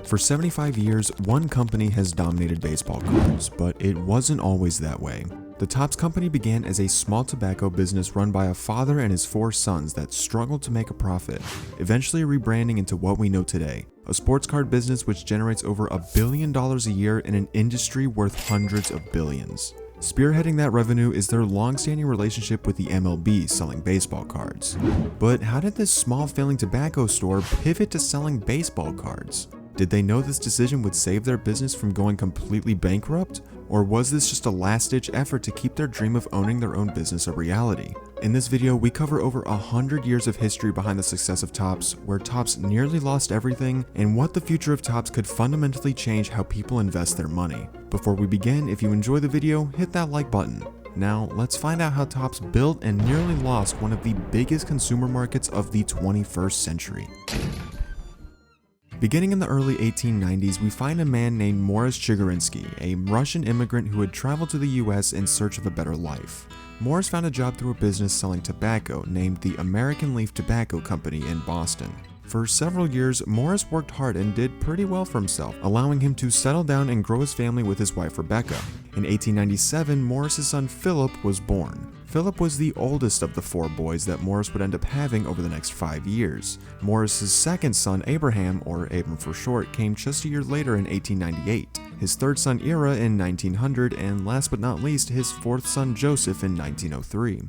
For 75 years, one company has dominated baseball cards, but it wasn't always that way. The Topps Company began as a small tobacco business run by a father and his 4 sons that struggled to make a profit, eventually rebranding into what we know today, a sports card business which generates over $1 billion a year in an industry worth hundreds of billions. Spearheading that revenue is their long-standing relationship with the MLB selling baseball cards. But how did this small failing tobacco store pivot to selling baseball cards? Did they know this decision would save their business from going completely bankrupt? Or was this just a last-ditch effort to keep their dream of owning their own business a reality? In this video, we cover over 100 years of history behind the success of Topps, where Topps nearly lost everything, and what the future of Topps could fundamentally change how people invest their money. Before we begin, if you enjoy the video, hit that like button. Now, let's find out how Topps built and nearly lost one of the biggest consumer markets of the 21st century. Beginning in the early 1890s, we find a man named Morris Chigirinsky, a Russian immigrant who had traveled to the US in search of a better life. Morris found a job through a business selling tobacco named the American Leaf Tobacco Company in Boston. For several years, Morris worked hard and did pretty well for himself, allowing him to settle down and grow his family with his wife Rebecca. In 1897, Morris's son Philip was born. Philip was the oldest of the 4 boys that Morris would end up having over the next 5 years. Morris's second son Abraham, or Abram for short, came just a year later in 1898. His third son Ira in 1900, and last but not least, his 4th son Joseph in 1903.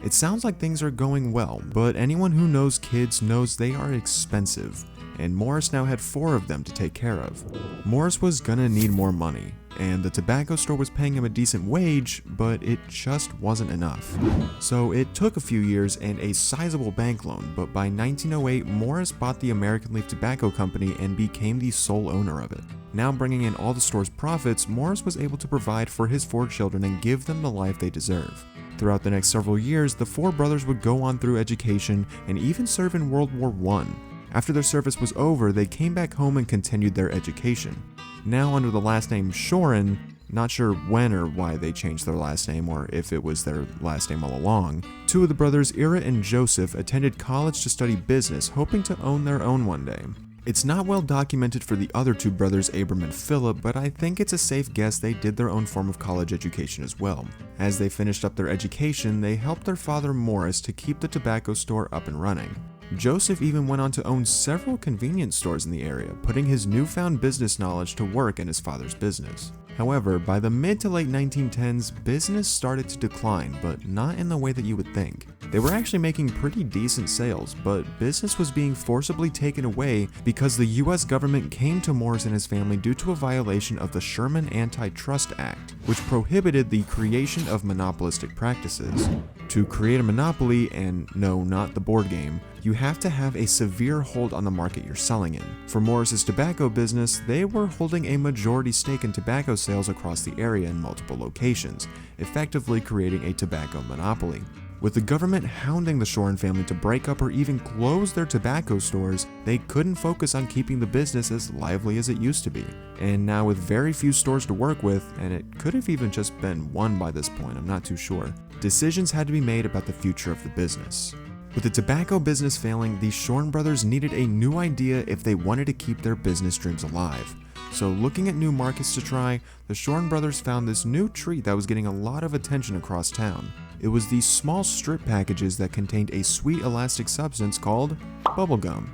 It sounds like things are going well, but anyone who knows kids knows they are expensive, and Morris now had 4 of them to take care of. Morris was gonna need more money, and the tobacco store was paying him a decent wage, but it just wasn't enough. So it took a few years and a sizable bank loan, but by 1908, Morris bought the American Leaf Tobacco Company and became the sole owner of it. Now bringing in all the store's profits, Morris was able to provide for his 4 children and give them the life they deserve. Throughout the next several years, the 4 brothers would go on through education and even serve in World War I. After their service was over, they came back home and continued their education. Now under the last name Shorin, not sure when or why they changed their last name or if it was their last name all along, 2 of the brothers, Ira and Joseph, attended college to study business, hoping to own their own one day. It's not well documented for the other 2 brothers, Abram and Philip, but I think it's a safe guess they did their own form of college education as well. As they finished up their education, they helped their father Morris to keep the tobacco store up and running. Joseph even went on to own several convenience stores in the area, putting his newfound business knowledge to work in his father's business. However, by the mid to late 1910s, business started to decline, but not in the way that you would think. They were actually making pretty decent sales, but business was being forcibly taken away because the US government came to Morris and his family due to a violation of the Sherman Antitrust Act, which prohibited the creation of monopolistic practices. To create a monopoly, and no, not the board game, you have to have a severe hold on the market you're selling in. For Morris's tobacco business, they were holding a majority stake in tobacco sales across the area in multiple locations, effectively creating a tobacco monopoly. With the government hounding the Shorin family to break up or even close their tobacco stores, they couldn't focus on keeping the business as lively as it used to be. And now with very few stores to work with, and it could have even just been 1 by this point, I'm not too sure, decisions had to be made about the future of the business. With the tobacco business failing, the Shorin brothers needed a new idea if they wanted to keep their business dreams alive. So looking at new markets to try, the Shorin brothers found this new treat that was getting a lot of attention across town. It was these small strip packages that contained a sweet elastic substance called bubblegum.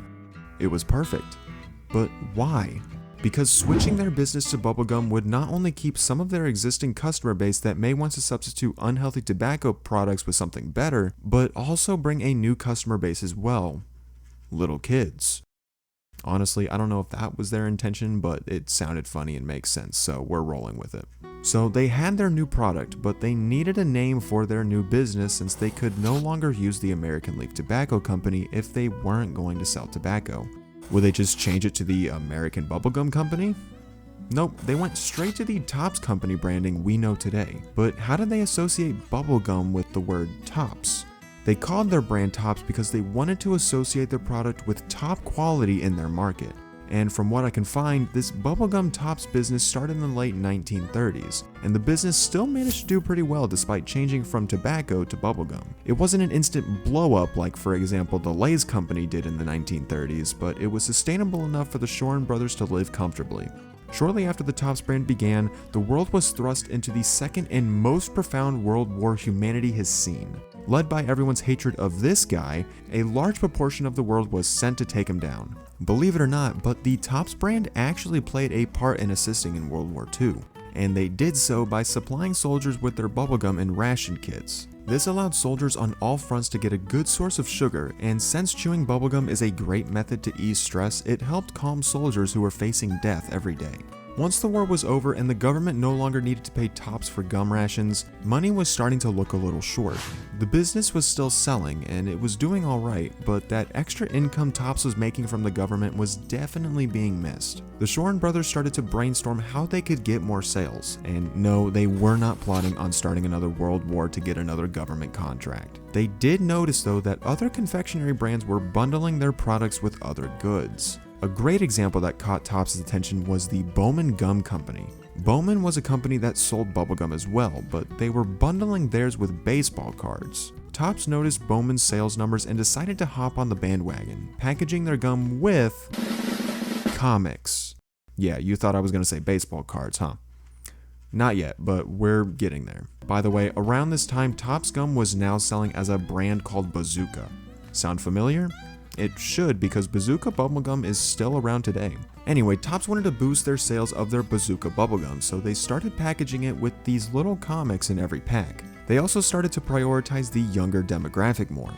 It was perfect. But why? Because switching their business to bubblegum would not only keep some of their existing customer base that may want to substitute unhealthy tobacco products with something better, but also bring a new customer base as well: little kids. Honestly, I don't know if that was their intention, but it sounded funny and makes sense, so we're rolling with it. So they had their new product, but they needed a name for their new business since they could no longer use the American Leaf Tobacco Company if they weren't going to sell tobacco. Would they just change it to the American Bubblegum Company? Nope, they went straight to the Topps Company branding we know today. But how did they associate bubblegum with the word Topps? They called their brand Topps because they wanted to associate their product with top quality in their market. And from what I can find, this bubblegum Tops business started in the late 1930s, and the business still managed to do pretty well despite changing from tobacco to bubblegum. It wasn't an instant blow up like, for example, the Lay's company did in the 1930s, but it was sustainable enough for the Shoren brothers to live comfortably. Shortly after the Tops brand began, the world was thrust into the second and most profound world war humanity has seen. Led by everyone's hatred of this guy, a large proportion of the world was sent to take him down. Believe it or not, but the Tops brand actually played a part in assisting in World War II, and they did so by supplying soldiers with their bubblegum in ration kits. This allowed soldiers on all fronts to get a good source of sugar, and since chewing bubblegum is a great method to ease stress, it helped calm soldiers who were facing death every day. Once the war was over and the government no longer needed to pay Tops for gum rations, money was starting to look a little short. The business was still selling and it was doing alright, but that extra income Tops was making from the government was definitely being missed. The Shoren brothers started to brainstorm how they could get more sales, and no, they were not plotting on starting another world war to get another government contract. They did notice though that other confectionery brands were bundling their products with other goods. A great example that caught Tops' attention was the Bowman Gum Company. Bowman was a company that sold bubblegum as well, but they were bundling theirs with baseball cards. Tops noticed Bowman's sales numbers and decided to hop on the bandwagon, packaging their gum with comics. Yeah, you thought I was going to say baseball cards, huh? Not yet, but we're getting there. By the way, around this time, Tops Gum was now selling as a brand called Bazooka. Sound familiar? It should, because Bazooka bubblegum is still around today. Anyway, Tops wanted to boost their sales of their Bazooka bubblegum, so they started packaging it with these little comics in every pack. They also started to prioritize the younger demographic more.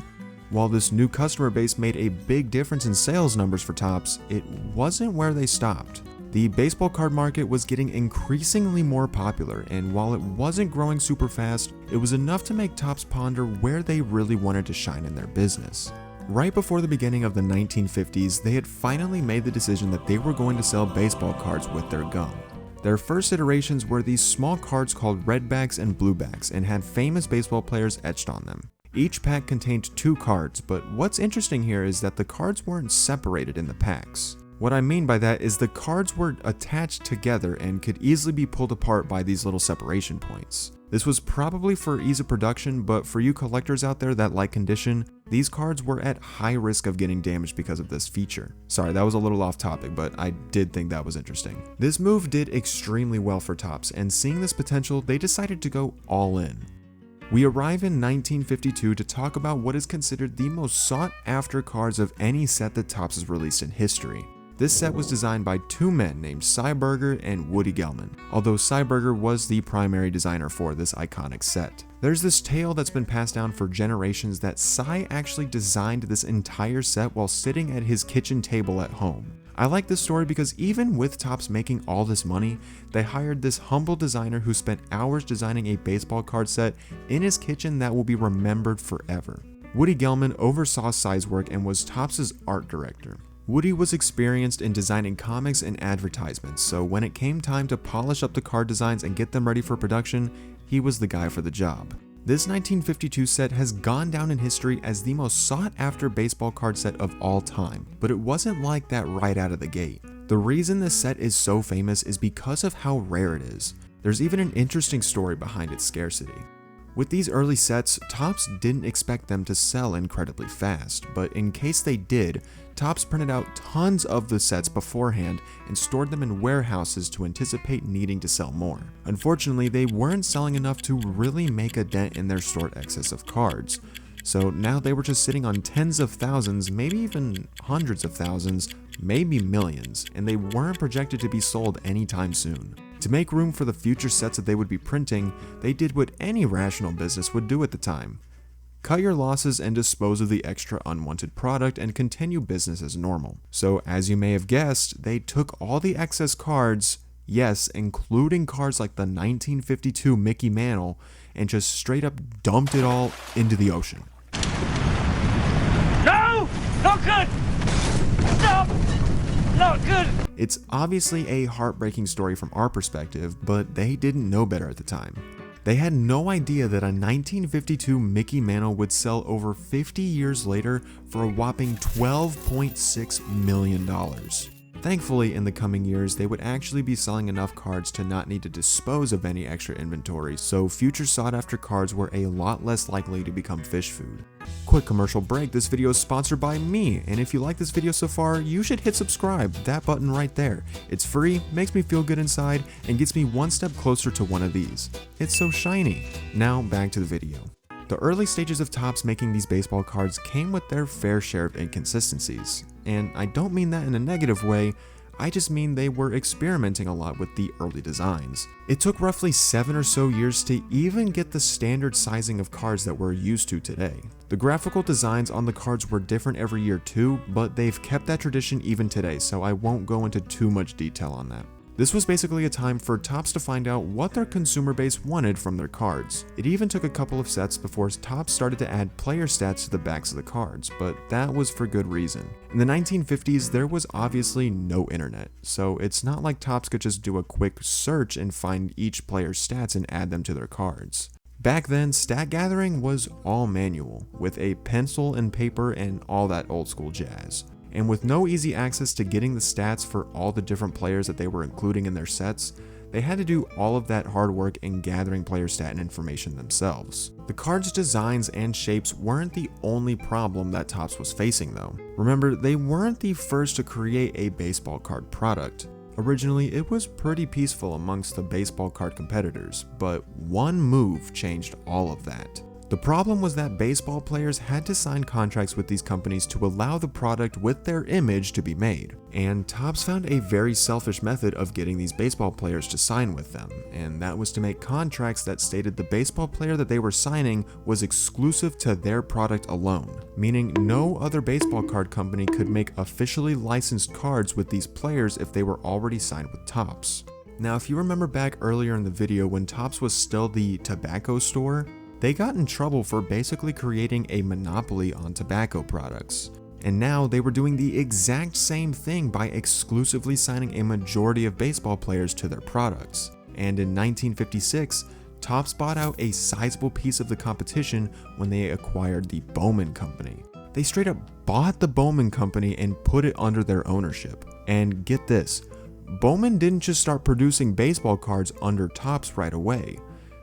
While this new customer base made a big difference in sales numbers for Tops, it wasn't where they stopped. The baseball card market was getting increasingly more popular, and while it wasn't growing super fast, it was enough to make Tops ponder where they really wanted to shine in their business. Right before the beginning of the 1950s, they had finally made the decision that they were going to sell baseball cards with their gum. Their first iterations were these small cards called redbacks and bluebacks and had famous baseball players etched on them. Each pack contained 2 cards, but what's interesting here is that the cards weren't separated in the packs. What I mean by that is the cards were attached together and could easily be pulled apart by these little separation points. This was probably for ease of production, but for you collectors out there that like condition, these cards were at high risk of getting damaged because of this feature. Sorry, that was a little off topic, but I did think that was interesting. This move did extremely well for Tops, and seeing this potential, they decided to go all in. We arrive in 1952 to talk about what is considered the most sought after cards of any set that Tops has released in history. This set was designed by 2 men named Cy Berger and Woody Gelman, although Cy Berger was the primary designer for this iconic set. There's this tale that's been passed down for generations that Cy actually designed this entire set while sitting at his kitchen table at home. I like this story because even with Tops making all this money, they hired this humble designer who spent hours designing a baseball card set in his kitchen that will be remembered forever. Woody Gelman oversaw Cy's work and was Tops' art director. Woody was experienced in designing comics and advertisements, so when it came time to polish up the card designs and get them ready for production, he was the guy for the job. This 1952 set has gone down in history as the most sought after baseball card set of all time, but it wasn't like that right out of the gate. The reason this set is so famous is because of how rare it is. There's even an interesting story behind its scarcity. With these early sets, Tops didn't expect them to sell incredibly fast, but in case they did, Tops printed out tons of the sets beforehand and stored them in warehouses to anticipate needing to sell more. Unfortunately, they weren't selling enough to really make a dent in their stored excess of cards. So now they were just sitting on tens of thousands, maybe even hundreds of thousands, maybe millions, and they weren't projected to be sold anytime soon. To make room for the future sets that they would be printing, they did what any rational business would do at the time. Cut your losses and dispose of the extra unwanted product and continue business as normal. So as you may have guessed, they took all the excess cards, yes, including cards like the 1952 Mickey Mantle, and just straight up dumped it all into the ocean. No! Not good! Stop! Not good! It's obviously a heartbreaking story from our perspective, but they didn't know better at the time. They had no idea that a 1952 Mickey Mantle would sell over 50 years later for a whopping $12.6 million. Thankfully, in the coming years, they would actually be selling enough cards to not need to dispose of any extra inventory, so future sought-after cards were a lot less likely to become fish food. Quick commercial break, this video is sponsored by me, and if you like this video so far, you should hit subscribe, that button right there. It's free, makes me feel good inside, and gets me one step closer to one of these. It's so shiny. Now back to the video. The early stages of Topps making these baseball cards came with their fair share of inconsistencies, and I don't mean that in a negative way, I just mean they were experimenting a lot with the early designs. It took roughly 7 or so years to even get the standard sizing of cards that we're used to today. The graphical designs on the cards were different every year too, but they've kept that tradition even today, so I won't go into too much detail on that. This was basically a time for Topps to find out what their consumer base wanted from their cards. It even took a couple of sets before Topps started to add player stats to the backs of the cards, but that was for good reason. In the 1950s, there was obviously no internet, so it's not like Topps could just do a quick search and find each player's stats and add them to their cards. Back then, stat gathering was all manual, with a pencil and paper and all that old school jazz. And with no easy access to getting the stats for all the different players that they were including in their sets, they had to do all of that hard work in gathering player stat and information themselves. The cards' designs and shapes weren't the only problem that Topps was facing though. Remember, they weren't the first to create a baseball card product. Originally, it was pretty peaceful amongst the baseball card competitors, but one move changed all of that. The problem was that baseball players had to sign contracts with these companies to allow the product with their image to be made. And Topps found a very selfish method of getting these baseball players to sign with them, and that was to make contracts that stated the baseball player that they were signing was exclusive to their product alone, meaning no other baseball card company could make officially licensed cards with these players if they were already signed with Topps. Now, if you remember back earlier in the video when Topps was still the tobacco store, they got in trouble for basically creating a monopoly on tobacco products. And now they were doing the exact same thing by exclusively signing a majority of baseball players to their products. And in 1956, Topps bought out a sizable piece of the competition when they acquired the Bowman Company. They straight up bought the Bowman Company and put it under their ownership. And get this, Bowman didn't just start producing baseball cards under Topps right away.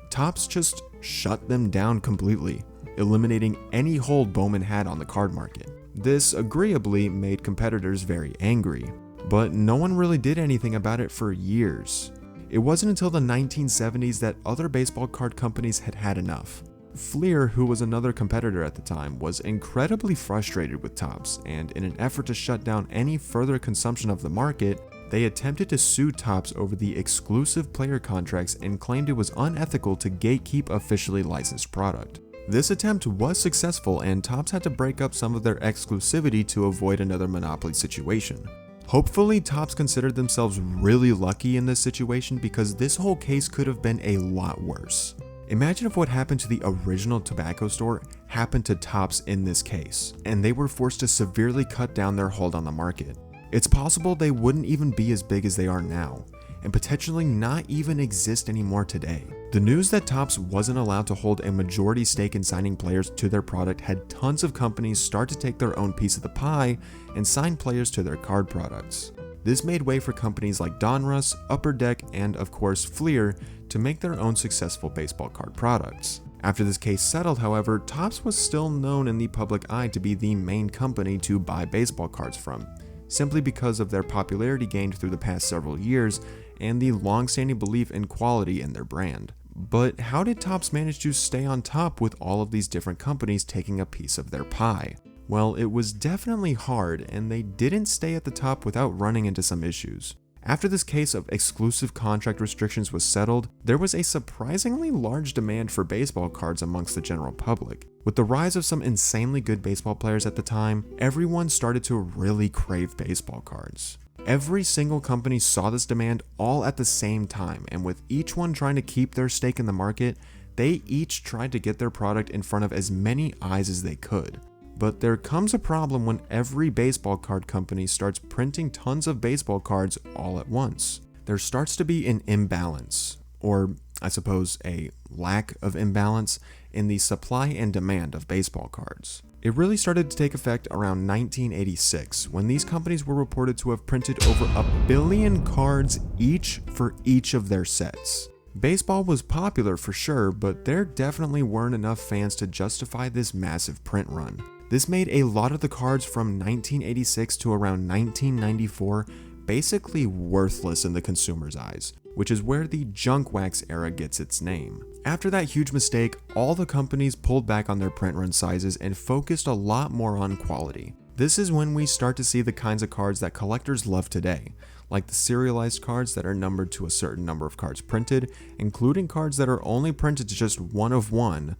Topps just shut them down completely, eliminating any hold Bowman had on the card market. This agreeably made competitors very angry, but no one really did anything about it for years. It wasn't until the 1970s that other baseball card companies had had enough. Fleer, who was another competitor at the time, was incredibly frustrated with Topps, and in an effort to shut down any further consumption of the market, they attempted to sue Topps over the exclusive player contracts and claimed it was unethical to gatekeep officially licensed product. This attempt was successful, and Topps had to break up some of their exclusivity to avoid another monopoly situation. Hopefully, Topps considered themselves really lucky in this situation because this whole case could have been a lot worse. Imagine if what happened to the original tobacco store happened to Topps in this case, and they were forced to severely cut down their hold on the market. It's possible they wouldn't even be as big as they are now, and potentially not even exist anymore today. The news that Topps wasn't allowed to hold a majority stake in signing players to their product had tons of companies start to take their own piece of the pie and sign players to their card products. This made way for companies like Donruss, Upper Deck, and of course Fleer to make their own successful baseball card products. After this case settled, however, Topps was still known in the public eye to be the main company to buy baseball cards from, simply because of their popularity gained through the past several years and the long-standing belief in quality in their brand. But how did Topps manage to stay on top with all of these different companies taking a piece of their pie? Well, it was definitely hard, and they didn't stay at the top without running into some issues. After this case of exclusive contract restrictions was settled, there was a surprisingly large demand for baseball cards amongst the general public. With the rise of some insanely good baseball players at the time, everyone started to really crave baseball cards. Every single company saw this demand all at the same time, and with each one trying to keep their stake in the market, they each tried to get their product in front of as many eyes as they could. But there comes a problem when every baseball card company starts printing tons of baseball cards all at once. There starts to be an imbalance, or I suppose a lack of imbalance, in the supply and demand of baseball cards. It really started to take effect around 1986, when these companies were reported to have printed over 1 billion cards each for each of their sets. Baseball was popular for sure, but there definitely weren't enough fans to justify this massive print run. This made a lot of the cards from 1986 to around 1994 basically worthless in the consumer's eyes, which is where the junk wax era gets its name. After that huge mistake, all the companies pulled back on their print run sizes and focused a lot more on quality. This is when we start to see the kinds of cards that collectors love today, like the serialized cards that are numbered to a certain number of cards printed, including cards that are only printed to just one of one,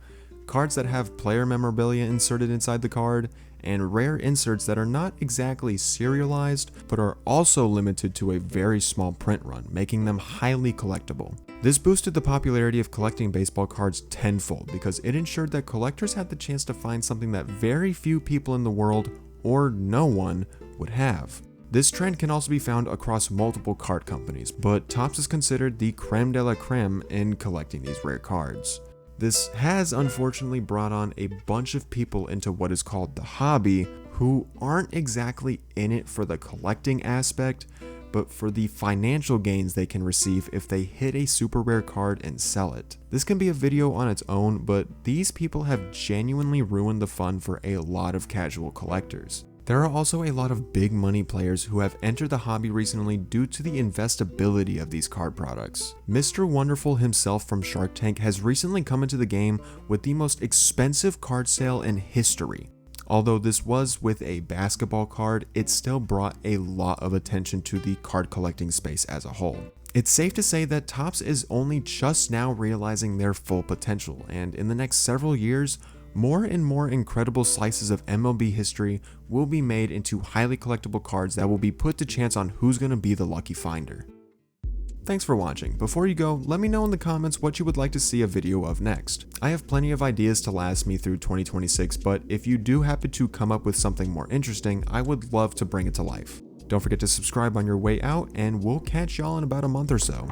cards that have player memorabilia inserted inside the card, and rare inserts that are not exactly serialized, but are also limited to a very small print run, making them highly collectible. This boosted the popularity of collecting baseball cards tenfold because it ensured that collectors had the chance to find something that very few people in the world, or no one, would have. This trend can also be found across multiple card companies, but Topps is considered the creme de la creme in collecting these rare cards. This has unfortunately brought on a bunch of people into what is called the hobby who aren't exactly in it for the collecting aspect, but for the financial gains they can receive if they hit a super rare card and sell it. This can be a video on its own, but these people have genuinely ruined the fun for a lot of casual collectors. There are also a lot of big money players who have entered the hobby recently due to the investability of these card products. Mr. Wonderful himself from Shark Tank has recently come into the game with the most expensive card sale in history. Although this was with a basketball card, it still brought a lot of attention to the card collecting space as a whole. It's safe to say that Topps is only just now realizing their full potential, and in the next several years, more and more incredible slices of MLB history will be made into highly collectible cards that will be put to chance on who's going to be the lucky finder. Thanks for watching. Before you go, let me know in the comments what you would like to see a video of next. I have plenty of ideas to last me through 2026, but if you do happen to come up with something more interesting, I would love to bring it to life. Don't forget to subscribe on your way out, and we'll catch y'all in about a month or so.